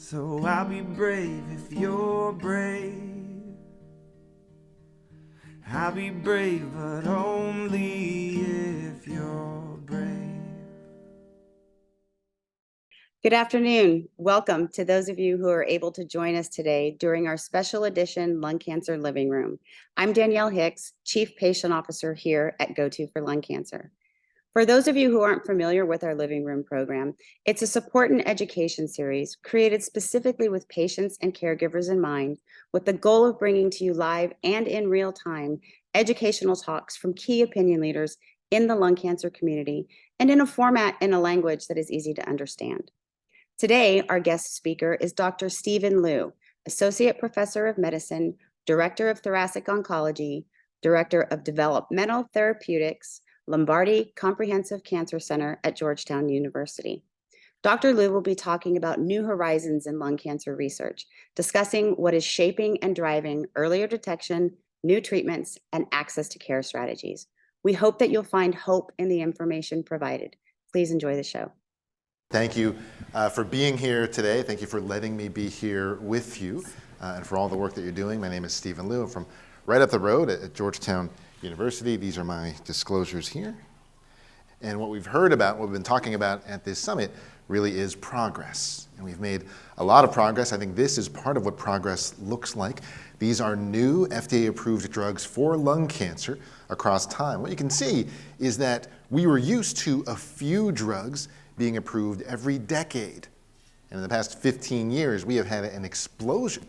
So I'll be brave if you're brave. I'll be brave, but only if you're brave. Good afternoon. Welcome to those of you who are able to join us today during our special edition Lung Cancer Living Room. I'm Danielle Hicks, Chief Patient Officer here at Go-To for Lung Cancer. For those of you who aren't familiar with our Living Room program, it's a support and education series created specifically with patients and caregivers in mind, with the goal of bringing to you live and in real time educational talks from key opinion leaders in the lung cancer community and in a format and a language that is easy to understand. Today, our guest speaker is Dr. Stephen Liu, Associate Professor of Medicine, Director of Thoracic Oncology, Director of Developmental Therapeutics, Lombardi Comprehensive Cancer Center at Georgetown University. Dr. Liu will be talking about new horizons in lung cancer research, discussing what is shaping and driving earlier detection, new treatments, and access to care strategies. We hope that you'll find hope in the information provided. Please enjoy the show. Thank you for being here today. Thank you for letting me be here with you and for all the work that you're doing. My name is Stephen Liu. I'm from right up the road at Georgetown University. These are my disclosures here. And what we've heard about, what we've been talking about at this summit really is progress. And we've made a lot of progress. I think this is part of what progress looks like. These are new FDA-approved drugs for lung cancer across time. What you can see is that we were used to a few drugs being approved every decade. And in the past 15 years, we have had an explosion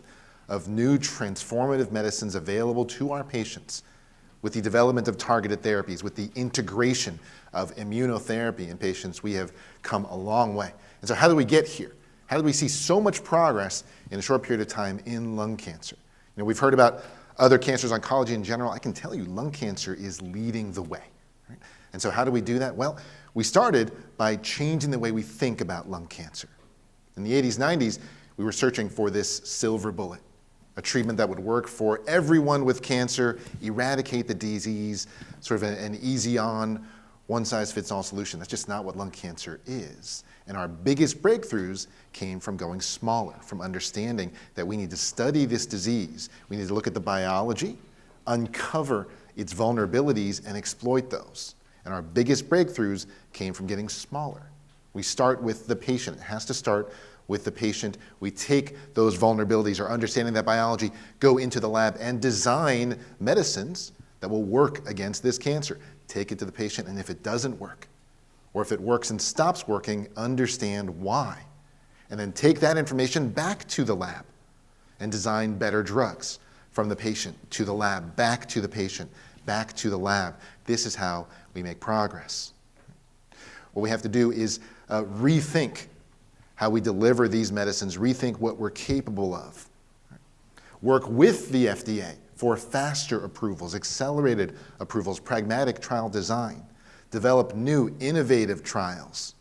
of new transformative medicines available to our patients with the development of targeted therapies, with the integration of immunotherapy in patients. We have come a long way. And so how do we get here? How do we see so much progress in a short period of time in lung cancer? You know, we've heard about other cancers, oncology in general. I can tell you lung cancer is leading the way. Right? And so how do we do that? Well, we started by changing the way we think about lung cancer. In the 80s, 90s, we were searching for this silver bullet, a treatment that would work for everyone with cancer, eradicate the disease, sort of an easy-on, one-size-fits-all solution. That's just not what lung cancer is. And our biggest breakthroughs came from going smaller, from understanding that we need to study this disease. We need to look at the biology, uncover its vulnerabilities, and exploit those. And our biggest breakthroughs came from getting smaller. We start with the patient. It has to start with the patient. We take those vulnerabilities or understanding that biology, go into the lab and design medicines that will work against this cancer. Take it to the patient, and if it doesn't work, or if it works and stops working, understand why. And then take that information back to the lab and design better drugs from the patient to the lab, back to the patient, back to the lab. This is how we make progress. What we have to do is rethink how we deliver these medicines, rethink what we're capable of. Work with the FDA for faster approvals, accelerated approvals, pragmatic trial design. Develop new, innovative trials.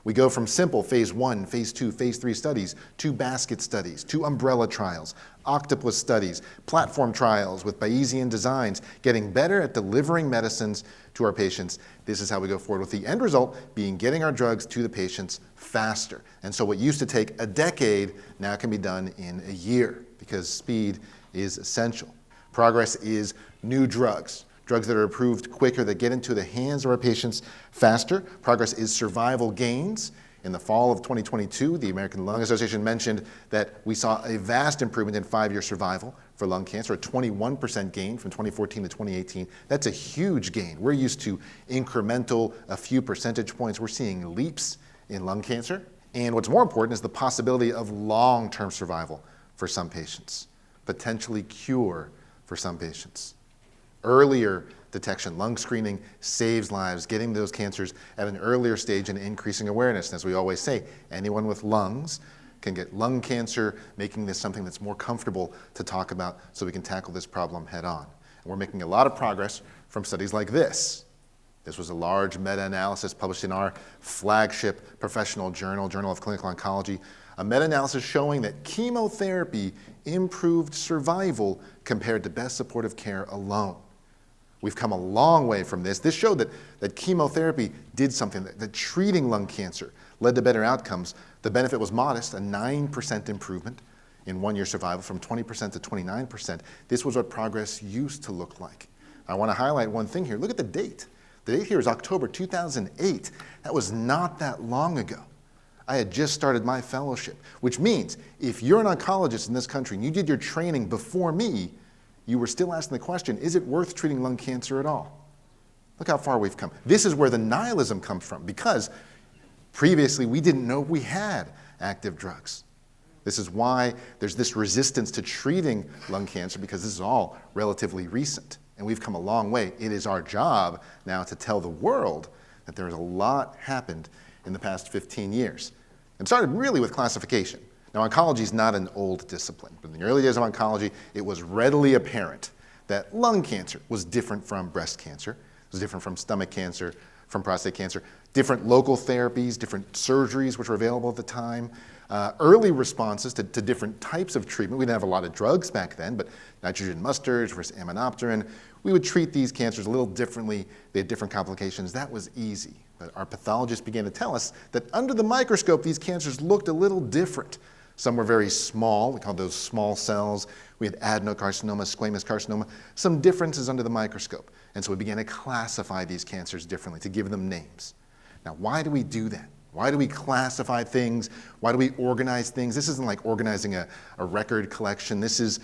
We go from simple phase 1, phase 2, phase 3 studies to basket studies, to umbrella trials, octopus studies, platform trials with Bayesian designs, getting better at delivering medicines to our patients. This is how we go forward, with the end result being getting our drugs to the patients faster. And so what used to take a decade now can be done in a year, because speed is essential. Progress is new drugs. Drugs that are approved quicker, that get into the hands of our patients faster. Progress is survival gains. In the fall of 2022, the American Lung Association mentioned that we saw a vast improvement in 5-year survival for lung cancer, a 21% gain from 2014 to 2018. That's a huge gain. We're used to incremental, a few percentage points. We're seeing leaps in lung cancer. And what's more important is the possibility of long-term survival for some patients, potentially cure for some patients. Earlier detection, lung screening saves lives, getting those cancers at an earlier stage and increasing awareness. And as we always say, anyone with lungs can get lung cancer, making this something that's more comfortable to talk about so we can tackle this problem head on. And we're making a lot of progress from studies like this. This was a large meta-analysis published in our flagship professional journal, Journal of Clinical Oncology, a meta-analysis showing that chemotherapy improved survival compared to best supportive care alone. We've come a long way from this. This showed that chemotherapy did something, that treating lung cancer led to better outcomes. The benefit was modest, a 9% improvement in one-year survival from 20% to 29%. This was what progress used to look like. I want to highlight one thing here. Look at the date. The date here is October 2008. That was not that long ago. I had just started my fellowship, which means if you're an oncologist in this country and you did your training before me, you were still asking the question, is it worth treating lung cancer at all? Look how far we've come. This is where the nihilism comes from, because previously we didn't know we had active drugs. This is why there's this resistance to treating lung cancer, because this is all relatively recent. And we've come a long way. It is our job now to tell the world that there's a lot happened in the past 15 years. It started really with classification. Now, oncology is not an old discipline, but in the early days of oncology, it was readily apparent that lung cancer was different from breast cancer, it was different from stomach cancer, from prostate cancer, different local therapies, different surgeries which were available at the time, early responses to different types of treatment. We didn't have a lot of drugs back then, but nitrogen mustards versus aminopterin, we would treat these cancers a little differently. They had different complications. That was easy. But our pathologists began to tell us that under the microscope, these cancers looked a little different. Some were very small. We called those small cells. We had adenocarcinoma, squamous carcinoma, some differences under the microscope. And so we began to classify these cancers differently, to give them names. Now, why do we do that? Why do we classify things? Why do we organize things? This isn't like organizing a record collection. This is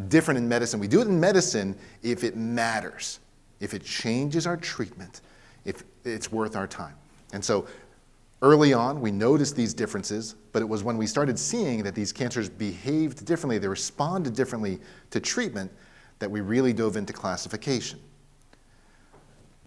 different in medicine. We do it in medicine if it matters, if it changes our treatment, if it's worth our time. And so early on, we noticed these differences, but it was when we started seeing that these cancers behaved differently, they responded differently to treatment, that we really dove into classification.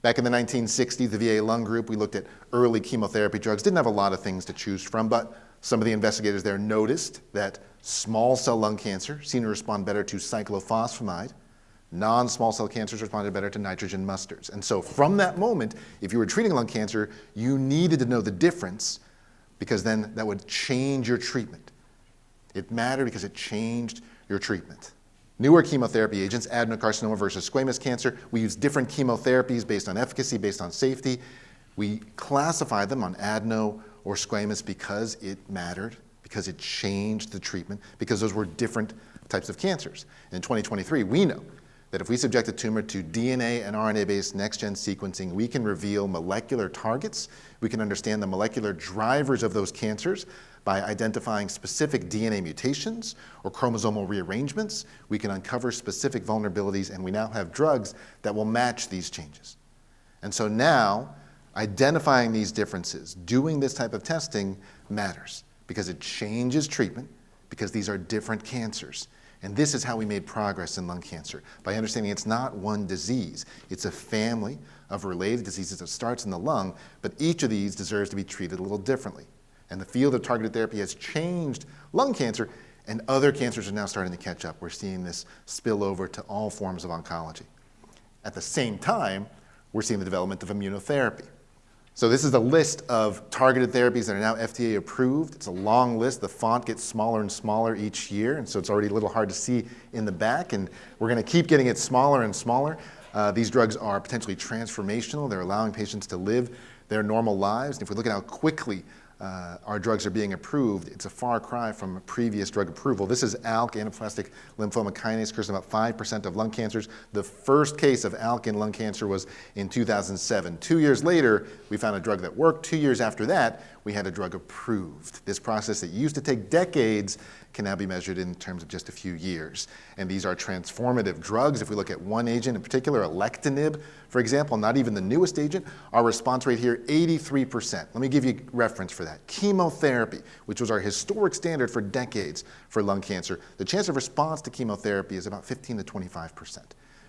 Back in the 1960s, the VA lung group, we looked at early chemotherapy drugs. Didn't have a lot of things to choose from, but some of the investigators there noticed that small cell lung cancer seemed to respond better to cyclophosphamide. Non-small cell cancers responded better to nitrogen mustards. And so from that moment, if you were treating lung cancer, you needed to know the difference, because then that would change your treatment. It mattered because it changed your treatment. Newer chemotherapy agents, adenocarcinoma versus squamous cancer, we use different chemotherapies based on efficacy, based on safety. We classified them on adeno or squamous because it mattered, because it changed the treatment, because those were different types of cancers. In 2023, we know that if we subject a tumor to DNA and RNA-based next-gen sequencing, we can reveal molecular targets. We can understand the molecular drivers of those cancers by identifying specific DNA mutations or chromosomal rearrangements. We can uncover specific vulnerabilities, and we now have drugs that will match these changes. And so now, identifying these differences, doing this type of testing matters, because it changes treatment, because these are different cancers. And this is how we made progress in lung cancer, by understanding it's not one disease. It's a family of related diseases that starts in the lung, but each of these deserves to be treated a little differently. And the field of targeted therapy has changed lung cancer, and other cancers are now starting to catch up. We're seeing this spill over to all forms of oncology. At the same time, we're seeing the development of immunotherapy. So this is a list of targeted therapies that are now FDA approved. It's a long list. The font gets smaller and smaller each year, and so it's already a little hard to see in the back, and we're going to keep getting it smaller and smaller. These drugs are potentially transformational. They're allowing patients to live their normal lives. And if we look at how quickly our drugs are being approved, it's a far cry from a previous drug approval. This is ALK, anaplastic lymphoma kinase, occurs in about 5% of lung cancers. The first case of ALK in lung cancer was in 2007. 2 years later, we found a drug that worked. 2 years after that, we had a drug approved. This process that used to take decades can now be measured in terms of just a few years. And these are transformative drugs. If we look at one agent in particular, alectinib, for example, not even the newest agent, our response rate here, 83%. Let me give you a reference for that. Chemotherapy, which was our historic standard for decades for lung cancer, the chance of response to chemotherapy is about 15 to 25%.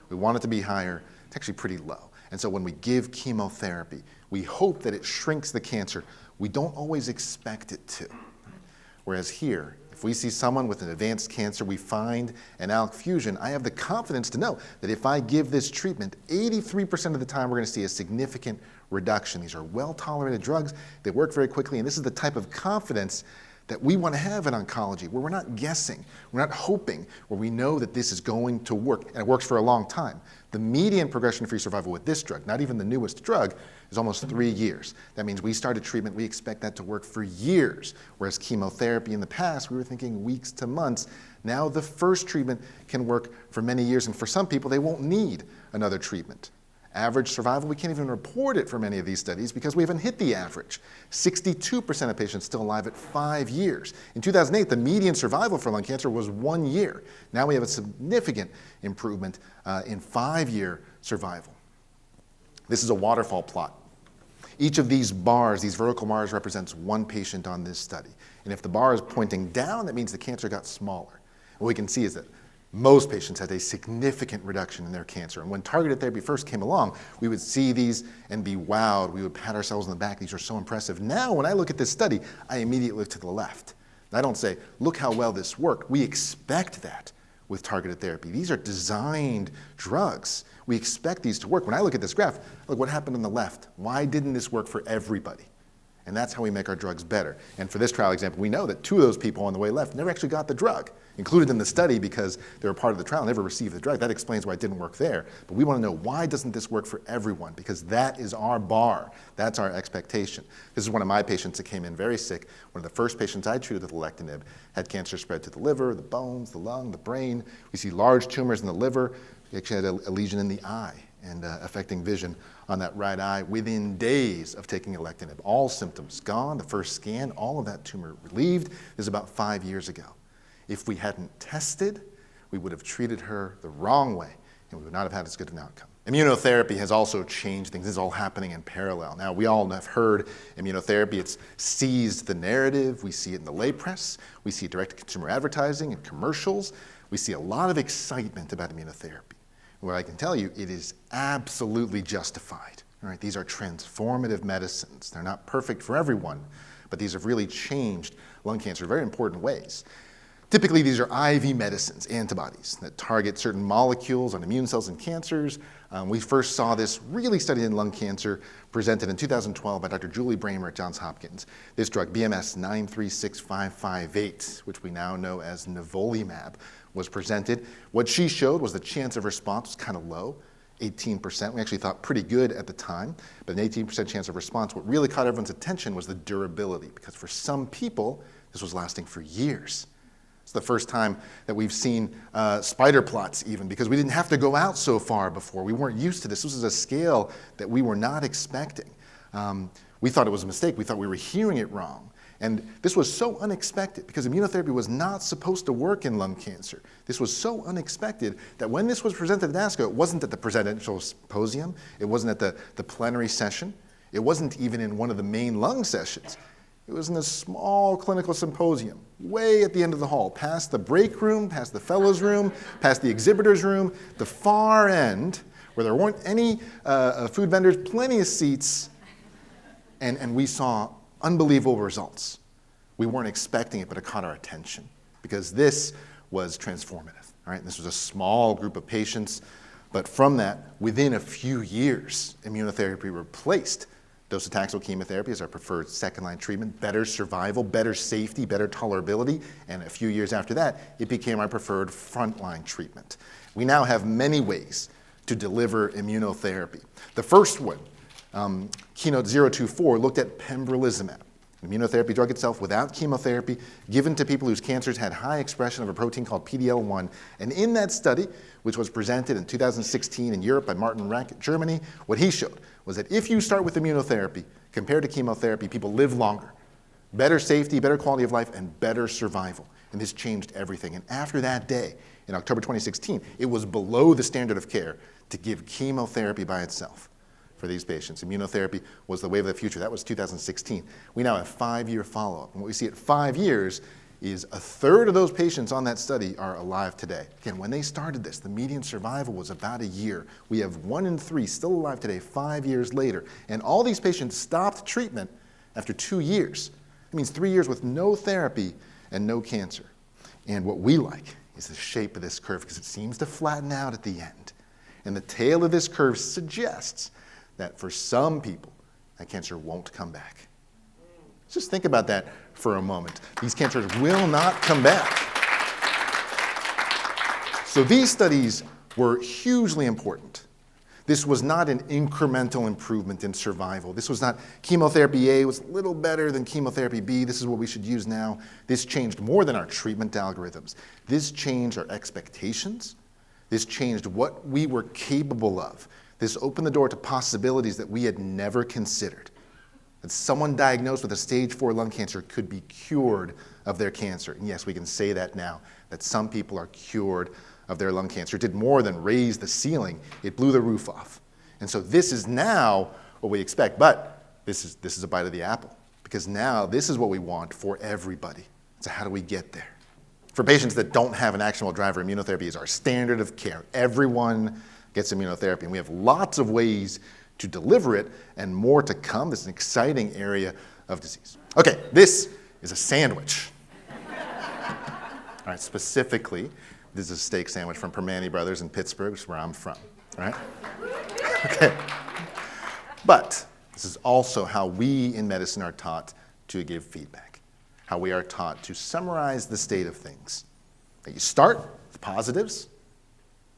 We want it to be higher. It's actually pretty low. And so when we give chemotherapy, we hope that it shrinks the cancer. We don't always expect it to. Whereas here, if we see someone with an advanced cancer, we find an ALK fusion, I have the confidence to know that if I give this treatment, 83% of the time we're going to see a significant reduction. These are well-tolerated drugs. They work very quickly, and this is the type of confidence that we want to have in oncology, where we're not guessing, we're not hoping, where we know that this is going to work, and it works for a long time. The median progression-free survival with this drug, not even the newest drug, is almost 3 years. That means we started treatment, we expect that to work for years, whereas chemotherapy in the past, we were thinking weeks to months. Now the first treatment can work for many years, and for some people, they won't need another treatment. Average survival, we can't even report it for many of these studies because we haven't hit the average. 62% of patients still alive at 5 years. In 2008, the median survival for lung cancer was 1 year. Now we have a significant improvement in 5-year survival. This is a waterfall plot. Each of these bars, these vertical bars, represents one patient on this study. And if the bar is pointing down, that means the cancer got smaller. What we can see is that most patients had a significant reduction in their cancer. And when targeted therapy first came along, we would see these and be wowed. We would pat ourselves on the back. These are so impressive. Now, when I look at this study, I immediately look to the left. And I don't say, look how well this worked. We expect that with targeted therapy. These are designed drugs. We expect these to work. When I look at this graph, look what happened on the left. Why didn't this work for everybody? And that's how we make our drugs better. And for this trial example, we know that 2 of those people on the way left never actually got the drug, included in the study because they were part of the trial, never received the drug. That explains why it didn't work there. But we want to know, why doesn't this work for everyone? Because that is our bar. That's our expectation. This is one of my patients that came in very sick. One of the first patients I treated with alectinib had cancer spread to the liver, the bones, the lung, the brain. We see large tumors in the liver. We actually had a lesion in the eye and affecting vision on that right eye within days of taking alectinib. All symptoms gone, the first scan, all of that tumor relieved. This is about 5 years ago. If we hadn't tested, we would have treated her the wrong way, and we would not have had as good an outcome. Immunotherapy has also changed things. This is all happening in parallel. Now, we all have heard immunotherapy. It's seized the narrative. We see it in the lay press. We see it direct-to-consumer advertising and commercials. We see a lot of excitement about immunotherapy. What I can tell you, it is absolutely justified. All right? These are transformative medicines. They're not perfect for everyone, but these have really changed lung cancer in very important ways. Typically, these are IV medicines, antibodies, that target certain molecules on immune cells in cancers. We first saw this really studied in lung cancer, presented in 2012 by Dr. Julie Bramer at Johns Hopkins. This drug, BMS 936558, which we now know as nivolumab, was presented. What she showed was the chance of response was kind of low, 18%. We actually thought pretty good at the time, but an 18% chance of response. What really caught everyone's attention was the durability, because for some people, this was lasting for years. It's the first time that we've seen spider plots even, because we didn't have to go out so far before. We weren't used to this. This was a scale that we were not expecting. We thought it was a mistake. We thought we were hearing it wrong. And this was so unexpected because immunotherapy was not supposed to work in lung cancer. This was so unexpected that when this was presented at ASCO, it wasn't at the presidential symposium. It wasn't at the plenary session. It wasn't even in one of the main lung sessions. It was in a small clinical symposium, way at the end of the hall, past the break room, past the fellows room, past the exhibitors room, the far end, where there weren't any food vendors, plenty of seats, and we saw unbelievable results. We weren't expecting it, but it caught our attention because this was transformative. All right? This was a small group of patients, but from that, within a few years, immunotherapy replaced docetaxel chemotherapy as our preferred second-line treatment, better survival, better safety, better tolerability, and a few years after that, it became our preferred frontline treatment. We now have many ways to deliver immunotherapy. The first one, Keynote 024, looked at pembrolizumab, an immunotherapy drug itself without chemotherapy, given to people whose cancers had high expression of a protein called PD-L1. And in that study, which was presented in 2016 in Europe by Martin Rank at Germany, what he showed was that if you start with immunotherapy, compared to chemotherapy, people live longer, better safety, better quality of life, and better survival. And this changed everything. And after that day, in October 2016, it was below the standard of care to give chemotherapy by itself for these patients. Immunotherapy was the wave of the future. That was 2016. We now have 5-year follow-up. And what we see at 5 years is a third of those patients on that study are alive today. Again, when they started this, the median survival was about a year. We have 1 in 3 still alive today, 5 years later. And all these patients stopped treatment after 2 years. It means 3 years with no therapy and no cancer. And what we like is the shape of this curve because it seems to flatten out at the end. And the tail of this curve suggests that for some people, that cancer won't come back. Just think about that for a moment. These cancers will not come back. So these studies were hugely important. This was not an incremental improvement in survival. This was not chemotherapy A was a little better than chemotherapy B. This is what we should use now. This changed more than our treatment algorithms. This changed our expectations. This changed what we were capable of. This opened the door to possibilities that we had never considered. That someone diagnosed with a stage 4 lung cancer could be cured of their cancer. And yes, we can say that now, that some people are cured of their lung cancer. It did more than raise the ceiling. It blew the roof off. And so this is now what we expect. But this is a bite of the apple, because now this is what we want for everybody. So how do we get there? For patients that don't have an actionable driver, immunotherapy is our standard of care. Everyone gets immunotherapy, and we have lots of ways to deliver it and more to come. This is an exciting area of disease. Okay, this is a sandwich. All right, specifically, this is a steak sandwich from Permane Brothers in Pittsburgh, which is where I'm from, all right? Okay. But this is also how we in medicine are taught to give feedback, how we are taught to summarize the state of things. That you start with positives.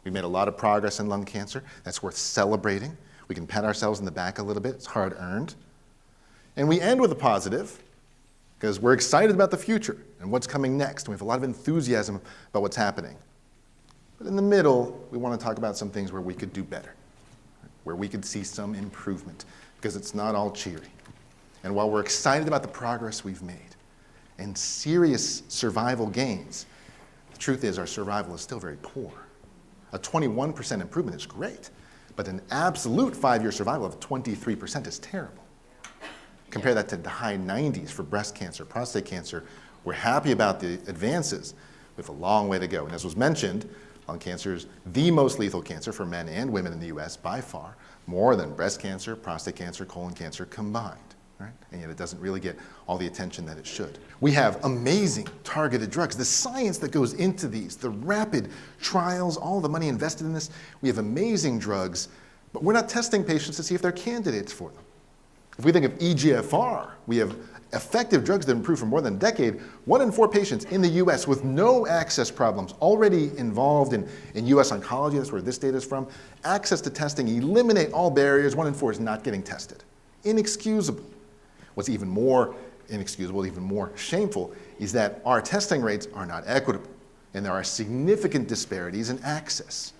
We made a lot of progress in lung cancer. That's worth celebrating. We can pat ourselves in the back a little bit. It's hard-earned. And we end with a positive, because we're excited about the future and what's coming next. And we have a lot of enthusiasm about what's happening. But in the middle, we want to talk about some things where we could do better, where we could see some improvement, because it's not all cheery. And while we're excited about the progress we've made and serious survival gains, the truth is our survival is still very poor. A 21% improvement is great, but an absolute 5-year survival of 23% is terrible. Compare that to the high 90s for breast cancer, prostate cancer. We're happy about the advances. We have a long way to go. And as was mentioned, lung cancer is the most lethal cancer for men and women in the US by far, more than breast cancer, prostate cancer, colon cancer combined, right? And yet it doesn't really get all the attention that it should. We have amazing targeted drugs. The science that goes into these, the rapid trials, all the money invested in this, we have amazing drugs, but we're not testing patients to see if they're candidates for them. If we think of EGFR, we have effective drugs that improve for more than a decade. 1 in 4 patients in the US with no access problems already involved in US oncology, that's where this data is from. Access to testing, eliminate all barriers. 1 in 4 is not getting tested. Inexcusable. What's even more inexcusable, even more shameful, is that our testing rates are not equitable, and there are significant disparities in access.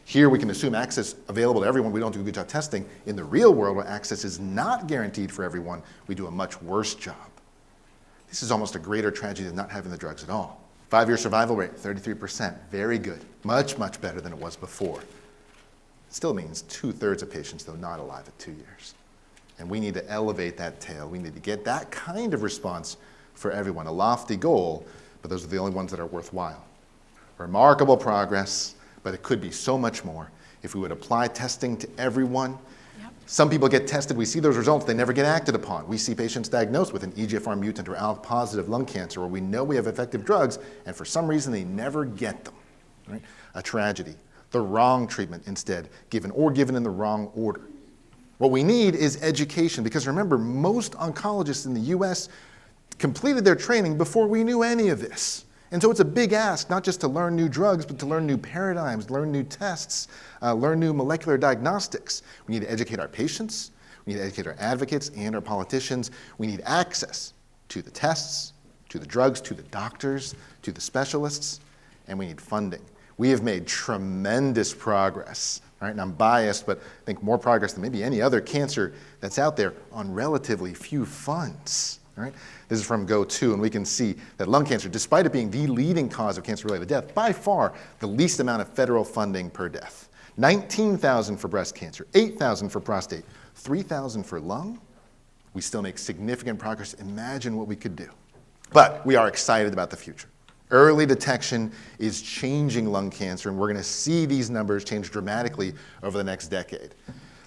Here we can assume access available to everyone. We don't do a good job testing. In the real world, where access is not guaranteed for everyone, we do a much worse job. This is almost a greater tragedy than not having the drugs at all. 5-year survival rate, 33%. Very good. Much, much better than it was before. Still means 2/3 of patients, though, not alive at 2 years. And we need to elevate that tail. We need to get that kind of response for everyone. A lofty goal, but those are the only ones that are worthwhile. Remarkable progress, but it could be so much more if we would apply testing to everyone. Yep. Some people get tested, we see those results, they never get acted upon. We see patients diagnosed with an EGFR mutant or ALK-positive lung cancer where we know we have effective drugs, and for some reason they never get them. Right? A tragedy. The wrong treatment instead, given in the wrong order. What we need is education, because remember, most oncologists in the US completed their training before we knew any of this. And so it's a big ask, not just to learn new drugs, but to learn new paradigms, learn new tests, learn new molecular diagnostics. We need to educate our patients, we need to educate our advocates and our politicians. We need access to the tests, to the drugs, to the doctors, to the specialists, and we need funding. We have made tremendous progress, right? And I'm biased, but I think more progress than maybe any other cancer that's out there on relatively few funds. Right? This is from GO2, and we can see that lung cancer, despite it being the leading cause of cancer-related death, by far the least amount of federal funding per death. $19,000 for breast cancer, $8,000 for prostate, $3,000 for lung. We still make significant progress. Imagine what we could do. But we are excited about the future. Early detection is changing lung cancer, and we're going to see these numbers change dramatically over the next decade.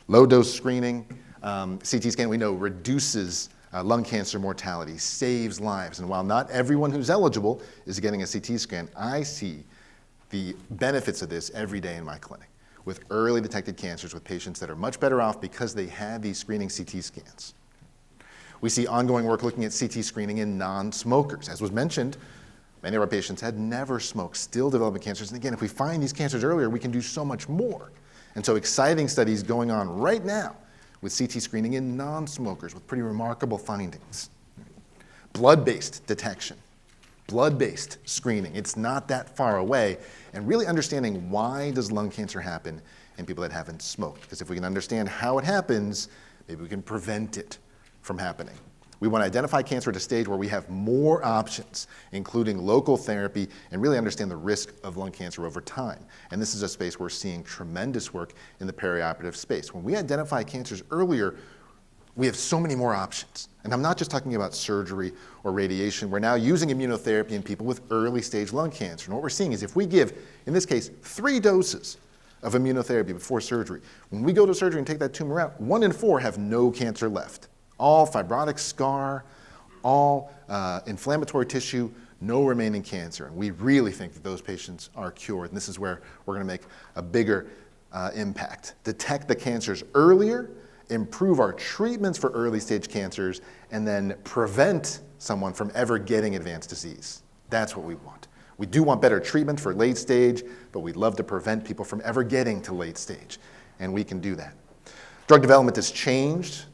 Low-dose screening, CT scan, we know reduces lung cancer mortality, saves lives. And while not everyone who's eligible is getting a CT scan, I see the benefits of this every day in my clinic with early detected cancers with patients that are much better off because they had these screening CT scans. We see ongoing work looking at CT screening in non-smokers. As was mentioned, many of our patients had never smoked, still developing cancers. And again, if we find these cancers earlier, we can do so much more. And so exciting studies going on right now with CT screening in non-smokers with pretty remarkable findings. Blood-based detection, blood-based screening. It's not that far away. And really understanding why does lung cancer happen in people that haven't smoked. Because if we can understand how it happens, maybe we can prevent it from happening. We want to identify cancer at a stage where we have more options, including local therapy, and really understand the risk of lung cancer over time. And this is a space where we're seeing tremendous work in the perioperative space. When we identify cancers earlier, we have so many more options. And I'm not just talking about surgery or radiation. We're now using immunotherapy in people with early stage lung cancer. And what we're seeing is if we give, in this case, 3 doses of immunotherapy before surgery, when we go to surgery and take that tumor out, 1 in 4 have no cancer left. All fibrotic scar, all inflammatory tissue, no remaining cancer. And we really think that those patients are cured. And this is where we're going to make a bigger impact. Detect the cancers earlier, improve our treatments for early stage cancers, and then prevent someone from ever getting advanced disease. That's what we want. We do want better treatment for late stage, but we'd love to prevent people from ever getting to late stage. And we can do that. Drug development has changed.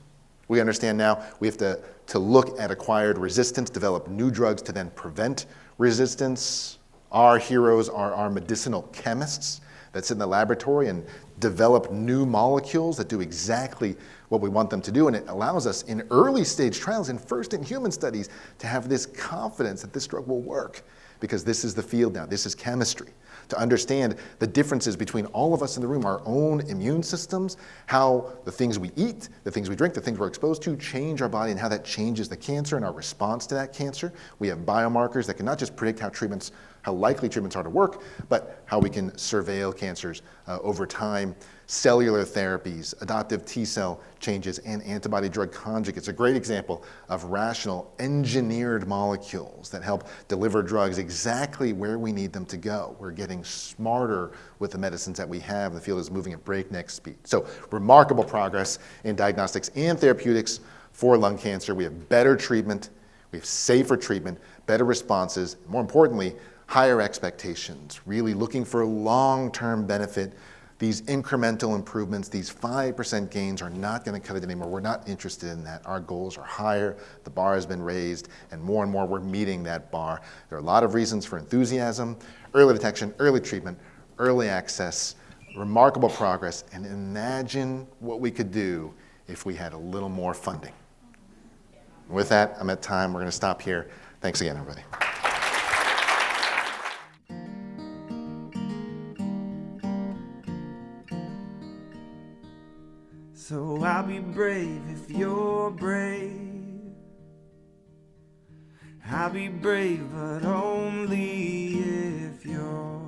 We understand now we have to look at acquired resistance, develop new drugs to then prevent resistance. Our heroes are our medicinal chemists that sit in the laboratory and develop new molecules that do exactly what we want them to do. And it allows us in early stage trials, in first in human studies, to have this confidence that this drug will work. Because this is the field now, this is chemistry. To understand the differences between all of us in the room, our own immune systems, how the things we eat, the things we drink, the things we're exposed to change our body and how that changes the cancer and our response to that cancer. We have biomarkers that can not just predict how likely treatments are to work, but how we can surveil cancers over time. Cellular therapies, adoptive T-cell changes, and antibody drug conjugates. A great example of rational engineered molecules that help deliver drugs exactly where we need them to go. We're getting smarter with the medicines that we have. The field is moving at breakneck speed. So remarkable progress in diagnostics and therapeutics for lung cancer. We have better treatment, we have safer treatment, better responses, more importantly, higher expectations, really looking for long-term benefit. These incremental improvements, these 5% gains are not going to cut it anymore. We're not interested in that. Our goals are higher. The bar has been raised, and more we're meeting that bar. There are a lot of reasons for enthusiasm: early detection, early treatment, early access, remarkable progress, and imagine what we could do if we had a little more funding. With that, I'm at time. We're going to stop here. Thanks again, everybody. So I'll be brave if you're brave. I'll be brave, but only if you're